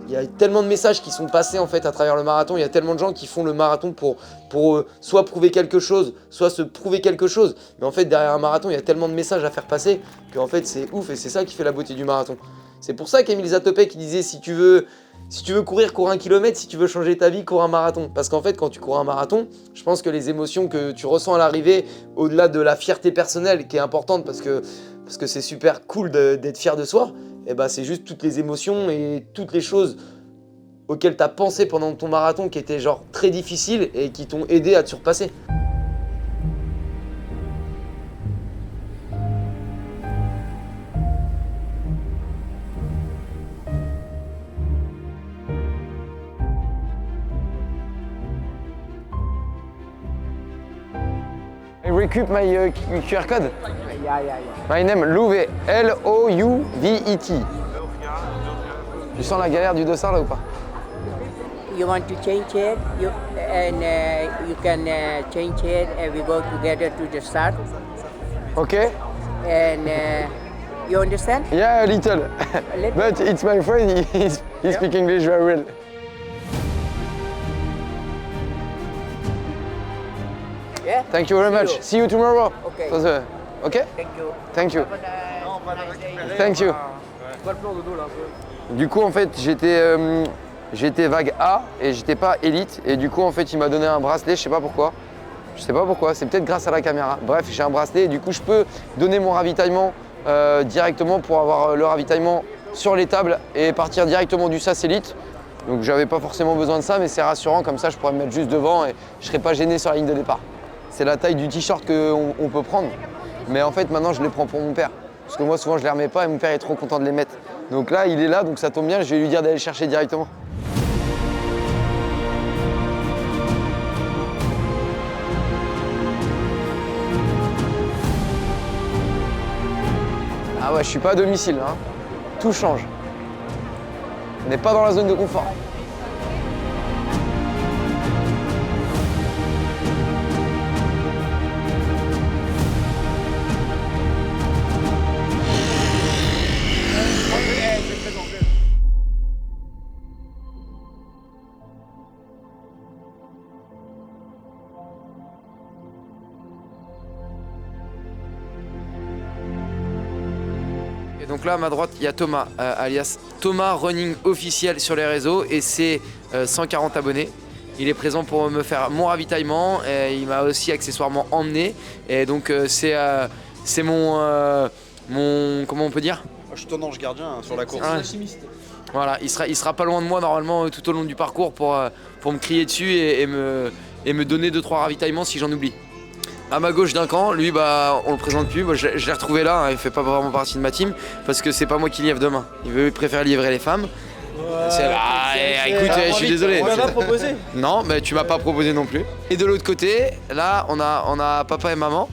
Il y a tellement de messages qui sont passés en fait à travers le marathon. Il y a tellement de gens qui font le marathon pour soit prouver quelque chose, soit se prouver quelque chose. Mais en fait, derrière un marathon, il y a tellement de messages à faire passer qu'en fait, c'est ouf et c'est ça qui fait la beauté du marathon. C'est pour ça qu'Emile Zatopek qui disait si tu veux courir, cours 1 kilomètre. Si tu veux changer ta vie, cours un marathon. Parce qu'en fait, quand tu cours un marathon, je pense que les émotions que tu ressens à l'arrivée, au-delà de la fierté personnelle qui est importante parce que c'est super cool d'être fier de soi, et bah, c'est juste toutes les émotions et toutes les choses auxquelles tu as pensé pendant ton marathon qui étaient genre très difficiles et qui t'ont aidé à te surpasser. I recoup my QR code. Yeah. My name Louvet, L-O-U-V-E-T. Tu sens la galère du dossard là ou pas? You want to change it, you can change it and we go together to the start. Ok. And you understand? Yeah, a little. little? But it's my friend, he speaks English very well. Yeah. Thank you very much. See you tomorrow. Okay. Okay? Thank you. Thank you. Have a nice day. Thank you. Du coup, en fait, j'étais vague A et j'étais pas élite. Et du coup, en fait, il m'a donné un bracelet, je sais pas pourquoi. Je sais pas pourquoi, c'est peut-être grâce à la caméra. Bref, j'ai un bracelet et du coup, je peux donner mon ravitaillement directement pour avoir le ravitaillement sur les tables et partir directement du SAS Elite. Donc, j'avais pas forcément besoin de ça, mais c'est rassurant. Comme ça, je pourrais me mettre juste devant et je serais pas gêné sur la ligne de départ. C'est la taille du t-shirt qu'on peut prendre. Mais en fait, maintenant, je les prends pour mon père. Parce que moi, souvent, je les remets pas et mon père est trop content de les mettre. Donc là, il est là, donc ça tombe bien, je vais lui dire d'aller le chercher directement. Ah ouais, je suis pas à domicile, hein. Tout change. On n'est pas dans la zone de confort. Et donc là à ma droite il y a Thomas, alias Thomas Running officiel sur les réseaux et c'est 140 abonnés. Il est présent pour me faire mon ravitaillement et il m'a aussi accessoirement emmené. Et donc c'est mon comment on peut dire? Je suis ton ange gardien sur la course. Ah, voilà, il sera pas loin de moi normalement tout au long du parcours pour me crier dessus et me donner 2-3 ravitaillements si j'en oublie. À ma gauche d'un camp, lui bah on le présente plus, moi, je l'ai retrouvé là, hein, il fait pas vraiment partie de ma team parce que c'est pas moi qui livre demain. Il préfère livrer les femmes. Écoute, je suis désolé. Tu m'as pas proposé? Non, mais tu m'as pas proposé non plus. Et de l'autre côté, là on a papa et maman.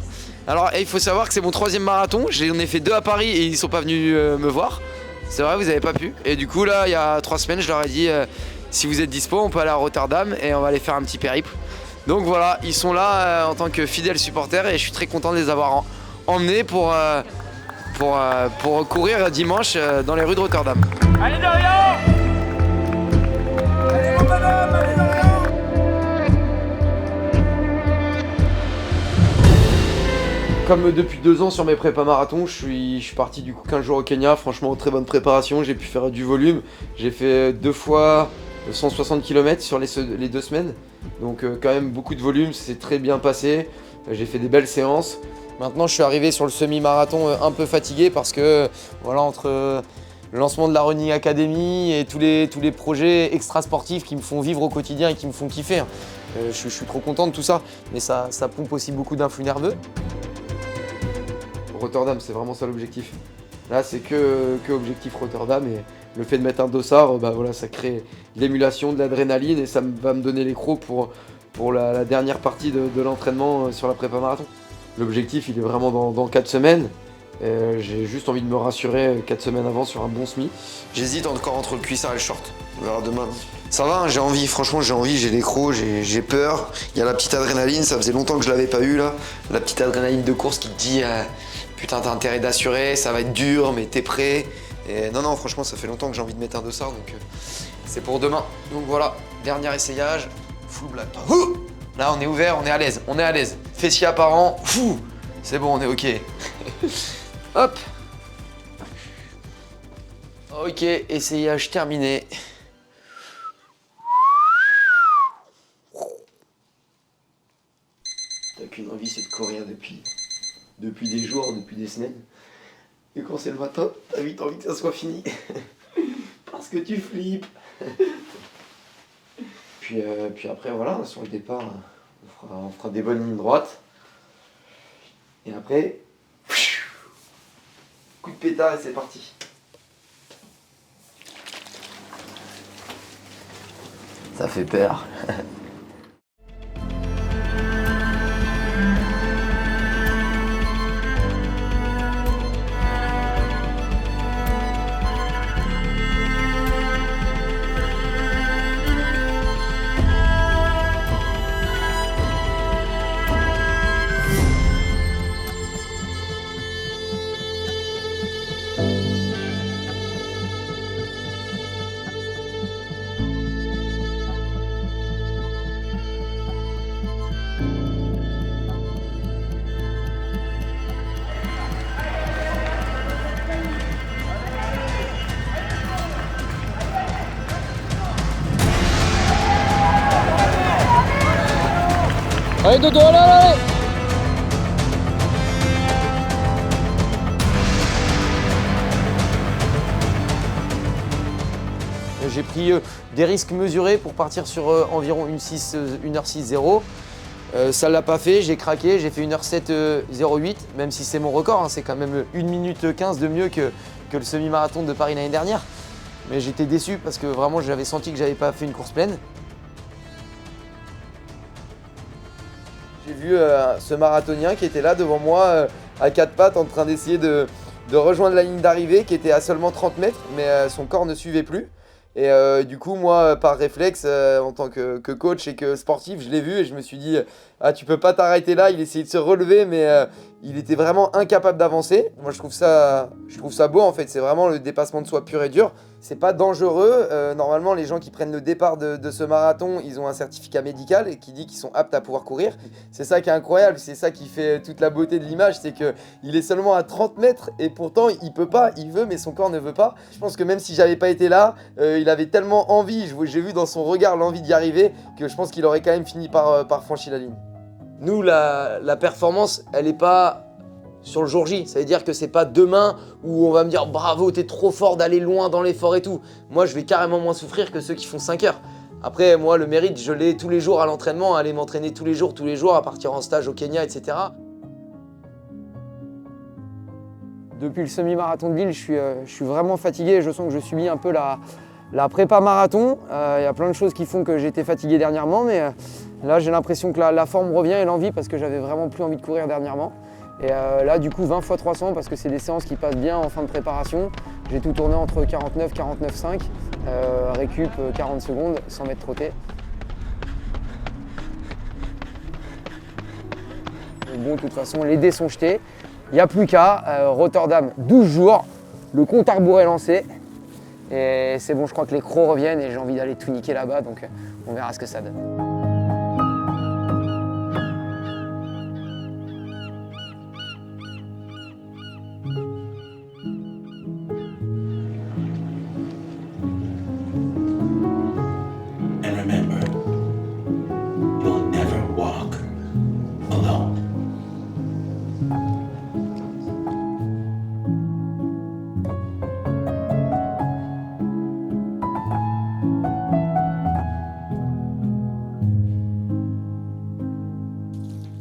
Alors il faut savoir que c'est mon 3e marathon, j'en ai fait 2 à Paris et ils sont pas venus me voir. C'est vrai, vous avez pas pu. Et du coup là, il y a 3 semaines, je leur ai dit si vous êtes dispo, on peut aller à Rotterdam et on va aller faire un petit périple. Donc voilà, ils sont là en tant que fidèles supporters et je suis très content de les avoir emmenés pour courir dimanche dans les rues de Rotterdam. Allez Dorian! Allez Rotterdam, allez Dorian! Comme depuis 2 ans sur mes prépas marathons, je suis parti du coup 15 jours au Kenya. Franchement, très bonne préparation, j'ai pu faire du volume. J'ai fait 2 fois 160 km sur les 2 semaines. Donc quand même beaucoup de volume, c'est très bien passé. J'ai fait des belles séances. Maintenant, je suis arrivé sur le semi-marathon un peu fatigué parce que voilà, entre le lancement de la Running Academy et tous les projets extra-sportifs qui me font vivre au quotidien et qui me font kiffer. Je suis trop content de tout ça, mais ça pompe aussi beaucoup d'influx nerveux. Rotterdam, c'est vraiment ça l'objectif. Là, c'est que objectif Rotterdam et le fait de mettre un dossard, bah voilà, ça crée de l'émulation, de l'adrénaline et ça va me donner les crocs pour la dernière partie de l'entraînement sur la prépa marathon. L'objectif, il est vraiment dans 4 semaines. J'ai juste envie de me rassurer 4 semaines avant sur un bon semi. J'hésite encore entre le cuissard et le short. On verra demain. Ça va, hein, j'ai envie, franchement j'ai envie, j'ai les crocs, j'ai peur. Il y a la petite adrénaline, ça faisait longtemps que je l'avais pas eu là. La petite adrénaline de course qui te dit putain t'as intérêt d'assurer, ça va être dur mais t'es prêt. Et non, franchement, ça fait longtemps que j'ai envie de mettre un dossard, donc c'est pour demain. Donc voilà, dernier essayage, full black. Là, on est ouvert, on est à l'aise, Fessier apparent, fou. C'est bon, on est ok. Hop. Ok, essayage terminé. T'as qu'une envie, c'est de courir depuis des jours, depuis des semaines. Et quand c'est le matin, t'as vite envie que ça soit fini. Parce que tu flippes. Puis après, voilà, sur le départ, on fera des bonnes lignes droites. Et après, coup de pétard et c'est parti. Ça fait peur. Allez Dodo, allez. J'ai pris des risques mesurés pour partir sur environ 1h06.0. Ça l'a pas fait, j'ai craqué, j'ai fait 1h07.08, même si c'est mon record, hein, c'est quand même 1 minute 15 de mieux que le semi-marathon de Paris l'année dernière. Mais j'étais déçu parce que vraiment j'avais senti que j'avais pas fait une course pleine. J'ai vu ce marathonien qui était là devant moi à quatre pattes en train d'essayer de rejoindre la ligne d'arrivée qui était à seulement 30 mètres, mais son corps ne suivait plus. Et du coup, moi, par réflexe, en tant que coach et que sportif, je l'ai vu et je me suis dit « Ah, tu peux pas t'arrêter là », il essayait de se relever, mais il était vraiment incapable d'avancer. Moi, je trouve ça beau, en fait, c'est vraiment le dépassement de soi pur et dur. C'est pas dangereux, normalement, les gens qui prennent le départ de ce marathon, ils ont un certificat médical et qui dit qu'ils sont aptes à pouvoir courir. C'est ça qui est incroyable, c'est ça qui fait toute la beauté de l'image, c'est qu'il est seulement à 30 mètres et pourtant, il peut pas, il veut, mais son corps ne veut pas. Je pense que même si j'avais pas été là, il avait tellement envie, j'ai vu dans son regard l'envie d'y arriver, que je pense qu'il aurait quand même fini par franchir la ligne. Nous, la performance, elle n'est pas sur le jour J. Ça veut dire que c'est pas demain où on va me dire bravo, t'es trop fort d'aller loin dans l'effort et tout. Moi, je vais carrément moins souffrir que ceux qui font 5 heures. Après, moi, le mérite, je l'ai tous les jours à l'entraînement, aller m'entraîner tous les jours, à partir en stage au Kenya, etc. Depuis le semi-marathon de Lille, je suis vraiment fatigué. Je sens que je subis un peu la prépa marathon. Il y a plein de choses qui font que j'ai été fatigué dernièrement, mais là, j'ai l'impression que la forme revient et l'envie parce que j'avais vraiment plus envie de courir dernièrement. Et là, du coup, 20 x 300 parce que c'est des séances qui passent bien en fin de préparation. J'ai tout tourné entre 49, 49,5, récup 40 secondes, 100 mètres trottés. Bon, de toute façon, les dés sont jetés. Il n'y a plus qu'à. Rotterdam, 12 jours. Le compte à rebours est lancé. Et c'est bon, je crois que les crocs reviennent et j'ai envie d'aller tout niquer là-bas. Donc, on verra ce que ça donne.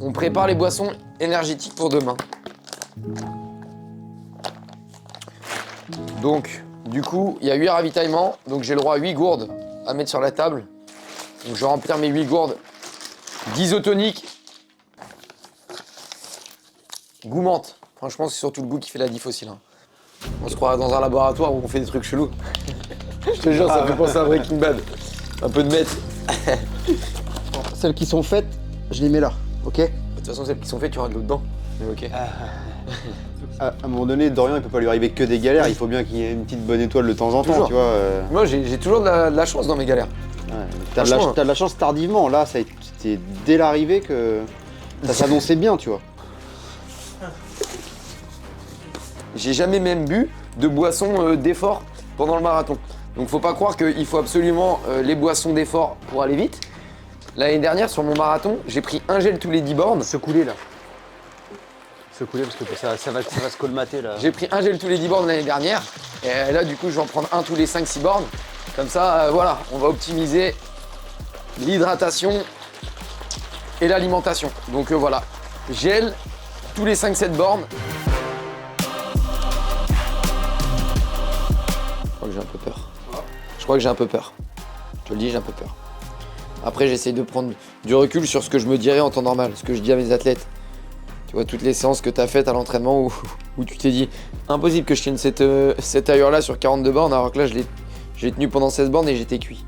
On prépare les boissons énergétiques pour demain. Donc, du coup, il y a 8 ravitaillements, donc j'ai le droit à 8 gourdes à mettre sur la table. Donc je vais remplir mes 8 gourdes d'isotonique. Goût menthe. Franchement, c'est surtout le goût qui fait la diff aussi là. On se croirait dans un laboratoire où on fait des trucs chelous. Je te jure, ça fait penser à Breaking Bad. Un peu de meth. Celles qui sont faites, je les mets là, ok? De toute façon, celles qui sont faites, tu auras de l'eau dedans. Mais ok. À un moment donné, Dorian, il peut pas lui arriver que des galères. Il faut bien qu'il y ait une petite bonne étoile de temps en temps, Toujours. tu vois. Moi, j'ai toujours de la chance dans mes galères. Ouais, t'as Franchement, de la chance tardivement. Là, c'était dès l'arrivée que ça s'annonçait bien, tu vois. J'ai jamais même bu de boisson d'effort pendant le marathon. Donc faut pas croire qu'il faut absolument les boissons d'effort pour aller vite. L'année dernière, sur mon marathon, j'ai pris un gel tous les 10 bornes. Secouler là. Secouler parce que ça va se colmater là. J'ai pris un gel tous les 10 bornes l'année dernière. Et là, du coup, je vais en prendre un tous les 5-6 bornes. Comme ça, voilà, on va optimiser l'hydratation et l'alimentation. Donc voilà, gel tous les 5-7 bornes. Je crois que j'ai un peu peur. Je crois que j'ai un peu peur. Je te le dis, j'ai un peu peur. Après, j'essaie de prendre du recul sur ce que je me dirais en temps normal, ce que je dis à mes athlètes. Tu vois, toutes les séances que tu as faites à l'entraînement où tu t'es dit impossible que je tienne cette allure-là sur 42 bornes, alors que là, je l'ai tenu pendant 16 bornes et j'étais cuit.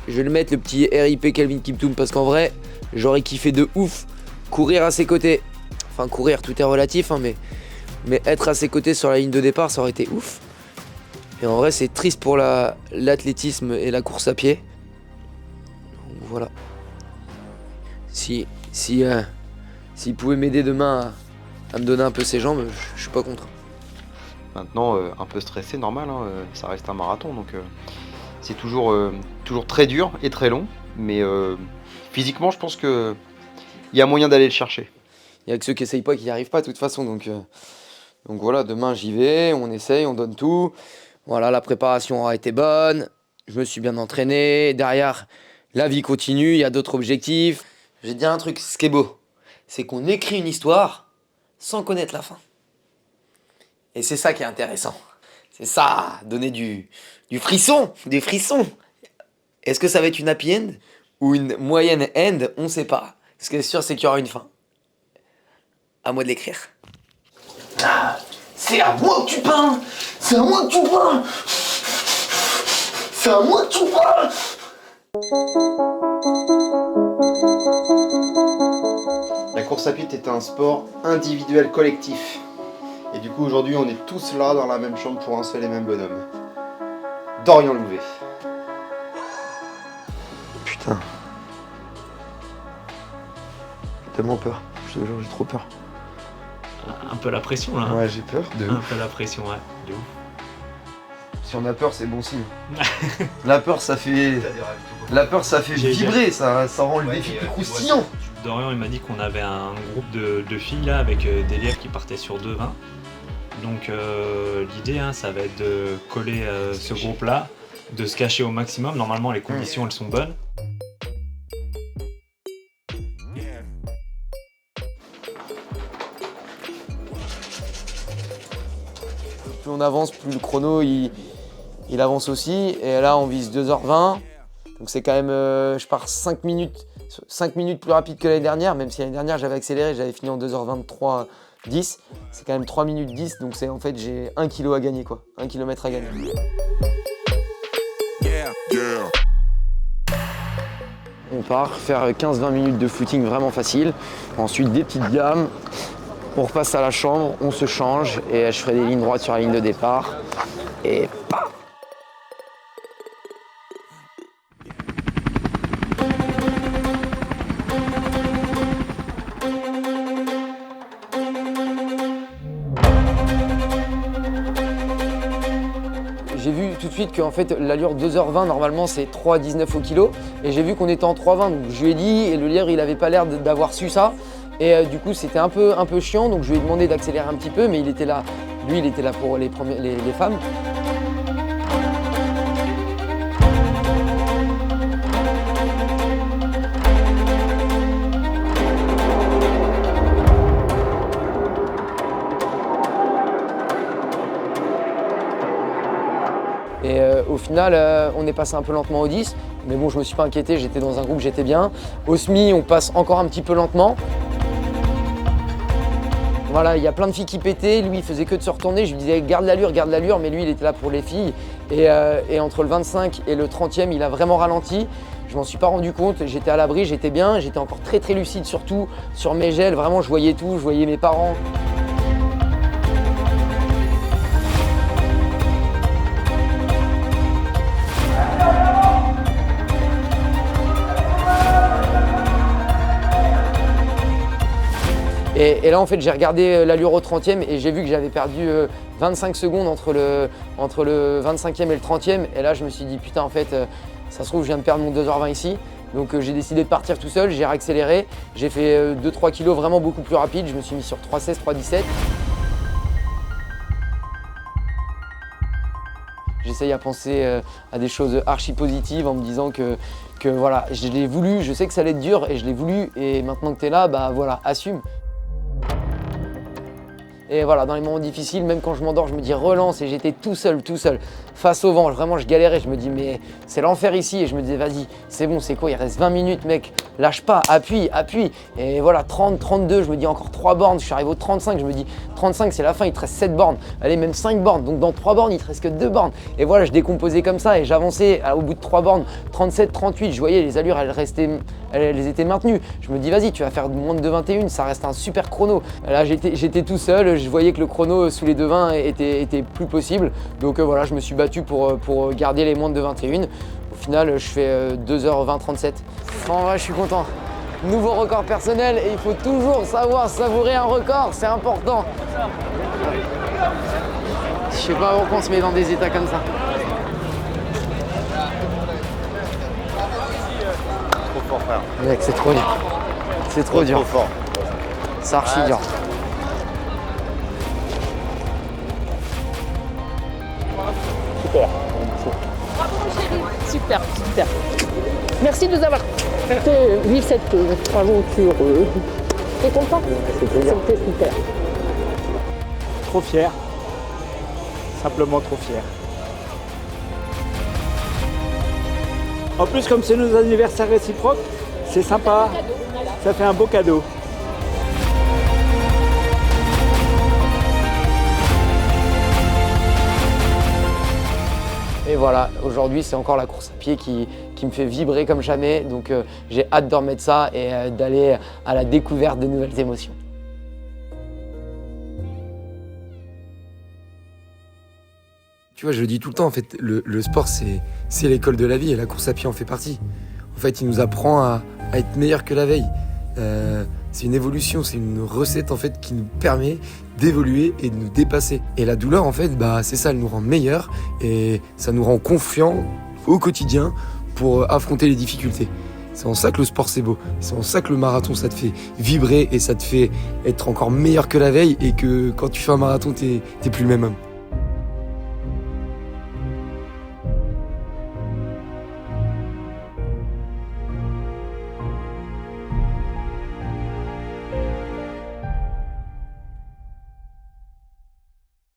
Je vais le mettre, le petit RIP Kelvin Kiptoum, parce qu'en vrai, j'aurais kiffé de ouf courir à ses côtés. Enfin, courir, tout est relatif, hein, mais être à ses côtés sur la ligne de départ, ça aurait été ouf. Et en vrai, c'est triste pour l'athlétisme et la course à pied. Donc voilà. S'il pouvait m'aider demain à me donner un peu ses jambes, je suis pas contre. Maintenant, un peu stressé, normal, hein, ça reste un marathon, donc c'est toujours très dur et très long, mais physiquement, je pense qu'il y a moyen d'aller le chercher. Il y a que ceux qui essayent pas qui n'y arrivent pas de toute façon, donc voilà, demain j'y vais, on essaye, on donne tout. Voilà, la préparation aura été bonne, je me suis bien entraîné, derrière, la vie continue, il y a d'autres objectifs. Je vais te dire un truc, ce qui est beau, c'est qu'on écrit une histoire sans connaître la fin. Et c'est ça qui est intéressant. C'est ça, donner du frisson, des frissons. Est-ce que ça va être une happy end ou une moyenne end? On ne sait pas. Ce qui est sûr, c'est qu'il y aura une fin. À moi de l'écrire. Ah, c'est à moi que tu parles. C'est à moi que tu parles. C'est à moi que tu parles. La course à pied est un sport individuel collectif. Et du coup, aujourd'hui, on est tous là dans la même chambre pour un seul et même bonhomme. Dorian Louvet. Putain. J'ai tellement peur. Je te jure, j'ai trop peur. Un peu la pression là. Ouais, j'ai peur. De Un ouf. peu la pression, ouais. De ouf. Si on a peur, c'est bon signe. La peur, ça fait J'ai- vibrer, ça rend le défi plus croustillant. Dorian il m'a dit qu'on avait un groupe de filles là avec des lièvres qui partaient sur 2,20. Donc l'idée ça va être de coller ce groupe là, de se cacher au maximum. Normalement les conditions elles sont bonnes. Plus on avance, plus le chrono il avance aussi. Et là, on vise 2h20. Donc c'est quand même, je pars 5 minutes plus rapide que l'année dernière, même si l'année dernière j'avais accéléré, j'avais fini en 2h23 10. C'est quand même 3 minutes 10, donc c'est en fait j'ai 1 kilo à gagner quoi, 1 km à gagner. On part faire 15-20 minutes de footing vraiment facile. Ensuite des petites gammes. On repasse à la chambre, on se change et je ferai des lignes droites sur la ligne de départ. Et pam! J'ai vu tout de suite qu'en fait l'allure 2h20 normalement c'est 3,19 au kilo et j'ai vu qu'on était en 3,20 donc je lui ai dit et le lièvre il avait pas l'air d'avoir su ça et du coup c'était un peu chiant donc je lui ai demandé d'accélérer un petit peu mais il était là, lui il était là pour les femmes. Et au final, on est passé un peu lentement au 10, mais bon, je me suis pas inquiété, j'étais dans un groupe, j'étais bien. Au semi, on passe encore un petit peu lentement. Voilà, il y a plein de filles qui pétaient, lui il faisait que de se retourner, je lui disais garde l'allure, mais lui il était là pour les filles. Et entre le 25 et le 30e, il a vraiment ralenti. Je m'en suis pas rendu compte, j'étais à l'abri, j'étais bien, j'étais encore très lucide surtout sur mes gels, vraiment je voyais tout, je voyais mes parents. Et là, en fait, j'ai regardé l'allure au 30e et j'ai vu que j'avais perdu 25 secondes entre le 25e et le 30e. Et là, je me suis dit, putain, en fait, ça se trouve, je viens de perdre mon 2h20 ici. Donc j'ai décidé de partir tout seul, j'ai réaccéléré. J'ai fait 2-3 kilos vraiment beaucoup plus rapide. Je me suis mis sur 3,16, 3,17. J'essaye à penser à des choses archi positives en me disant que voilà, je l'ai voulu, je sais que ça allait être dur et je l'ai voulu et maintenant que tu es là, bah voilà, assume. Et voilà, dans les moments difficiles, même quand je m'endors, je me dis relance et j'étais tout seul, face au vent. Vraiment, je galérais, je me dis mais c'est l'enfer ici. Et je me disais vas-y, c'est bon, c'est quoi, il reste 20 minutes mec, lâche pas, appuie. Et voilà, 30, 32, je me dis encore 3 bornes, je suis arrivé au 35, je me dis 35 c'est la fin, il te reste 7 bornes. Allez, même 5 bornes, donc dans 3 bornes, il te reste que 2 bornes. Et voilà, je décomposais comme ça et j'avançais au bout de 3 bornes, 37, 38, je voyais les allures, elles étaient maintenues. Je me dis vas-y, tu vas faire moins de 2,21, ça reste un super chrono. Là, j'étais tout seul. Je voyais que le chrono sous les 2,20 était plus possible. Donc voilà, je me suis battu pour garder les moins de 2,21. Au final, je fais 2h20 37. En vrai, je suis content. Nouveau record personnel et il faut toujours savoir savourer un record, c'est important. Je sais pas pourquoi on se met dans des états comme ça. Trop fort, frère. Mec, c'est trop dur. C'est trop dur. Trop fort. C'est archi dur. Super. Merci de nous avoir fait vivre cette aventure. T'es content? C'était super. Trop fier. Simplement trop fier. En plus, comme c'est nos anniversaires réciproques, c'est sympa. Ça fait un beau cadeau. Et voilà, aujourd'hui c'est encore la course à pied qui me fait vibrer comme jamais. Donc j'ai hâte de remettre ça et d'aller à la découverte de nouvelles émotions. Tu vois, je le dis tout le temps, en fait, le sport, c'est l'école de la vie et la course à pied en fait partie. En fait, il nous apprend à être meilleur que la veille. C'est une évolution, c'est une recette en fait qui nous permet d'évoluer et de nous dépasser. Et la douleur, en fait, bah, c'est ça, elle nous rend meilleurs et ça nous rend confiants au quotidien pour affronter les difficultés. C'est en ça que le sport c'est beau, c'est en ça que le marathon ça te fait vibrer et ça te fait être encore meilleur que la veille et que quand tu fais un marathon, t'es plus le même homme.